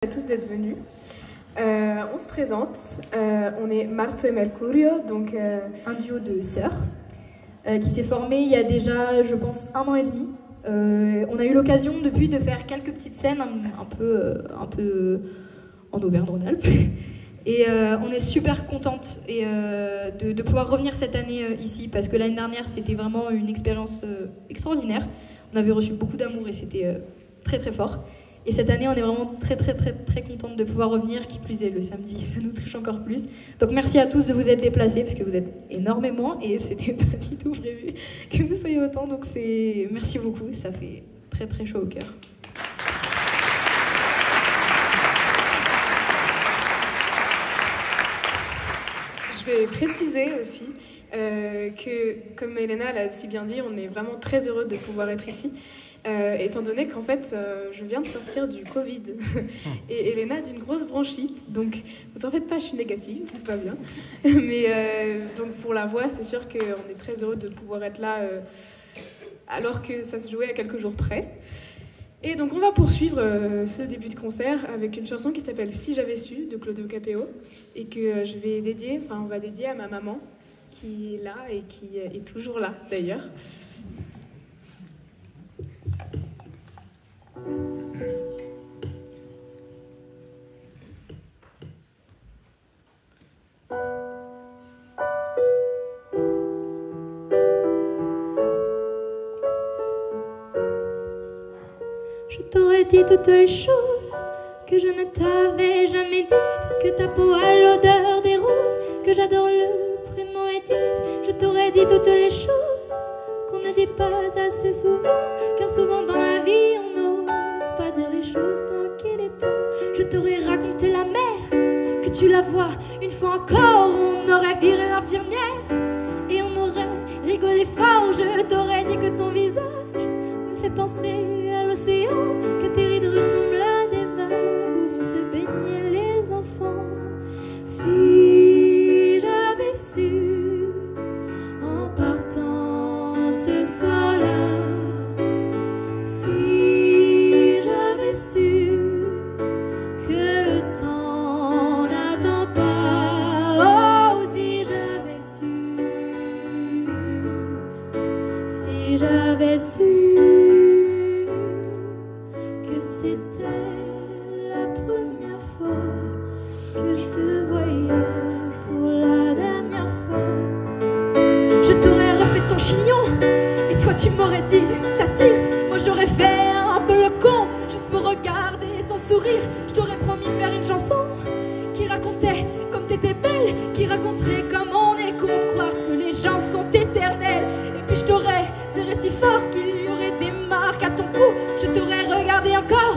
À tous d'être venus. On se présente, on est Marto et Mercurio, donc un duo de sœurs qui s'est formé il y a déjà, je pense, 1 an et demi. On a eu l'occasion depuis de faire quelques petites scènes un peu en Auvergne-Rhône-Alpes. Et on est super contente de pouvoir revenir cette année ici, parce que l'année dernière, c'était vraiment une expérience extraordinaire. On avait reçu beaucoup d'amour et c'était très très fort. Et cette année, on est vraiment très contente de pouvoir revenir, qui plus est le samedi, ça nous touche encore plus. Donc merci à tous de vous être déplacés, parce que vous êtes énormément, et c'était pas du tout prévu que vous soyez autant, donc merci beaucoup, ça fait très chaud au cœur. Je vais préciser aussi que, comme Elena l'a si bien dit, on est vraiment très heureux de pouvoir être ici. Étant donné qu'en fait, je viens de sortir du Covid et Elena d'une grosse bronchite, donc vous en faites pas, je suis négative, tout va bien. Mais donc pour la voix, c'est sûr qu'on est très heureux de pouvoir être là alors que ça se jouait à quelques jours près. Et donc on va poursuivre ce début de concert avec une chanson qui s'appelle Si j'avais su de Claudio Capéo et que on va dédier à ma maman qui est là et qui est toujours là d'ailleurs. Je t'aurais dit toutes les choses que je ne t'avais jamais dites, que ta peau a l'odeur des roses, que j'adore le prénom Edith. Je t'aurais dit toutes les choses qu'on ne dit pas assez souvent, car souvent dans la vie on n'ose pas dire les choses tant qu'il est temps. Je t'aurais raconté la mer, que tu la vois une fois encore, on aurait viré l'infirmière et on aurait rigolé fort. Je t'aurais dit que ton visage me fait penser à l'océan, que tes rides ressemblent à des vagues où vont se baigner les enfants. Si j'avais su en partant ce soir-là, si j'avais su que le temps n'attend pas, oh si j'avais su que c'était la première fois que je te voyais pour la dernière fois. Je t'aurais refait ton chignon et toi tu m'aurais dit ça tire. Moi j'aurais fait un peu le con juste pour regarder ton sourire. Je t'aurais promis de faire une chanson qui racontait comme t'étais belle, qui raconterait comme on est con de croire que les gens sont éternels. Et puis je t'aurais serré si fort qu'il y aurait des marques à ton cou. Je t'aurais regardé encore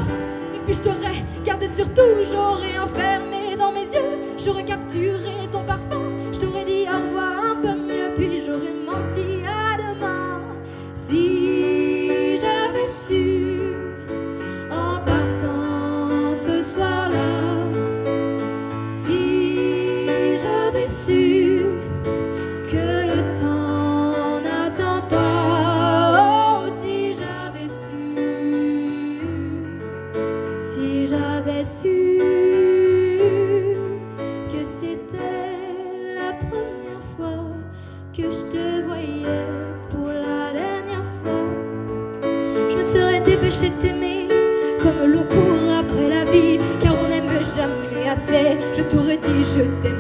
et puis je t'aurais gardé surtout. J'aurais enfermé dans mes yeux, j'aurais capturé ton parfum. Je t'aurais dit au revoir un peu mieux, puis j'aurais menti à demain. Si j'avais su en partant ce soir-là, si j'avais su que le temps n'attend pas, oh si j'avais su que c'était la première fois que je te voyais pour la dernière fois. Je me serais dépêchée de t'aimer comme l'on court après la vie, car on n'aime jamais assez. Je t'aurais dit je t'aime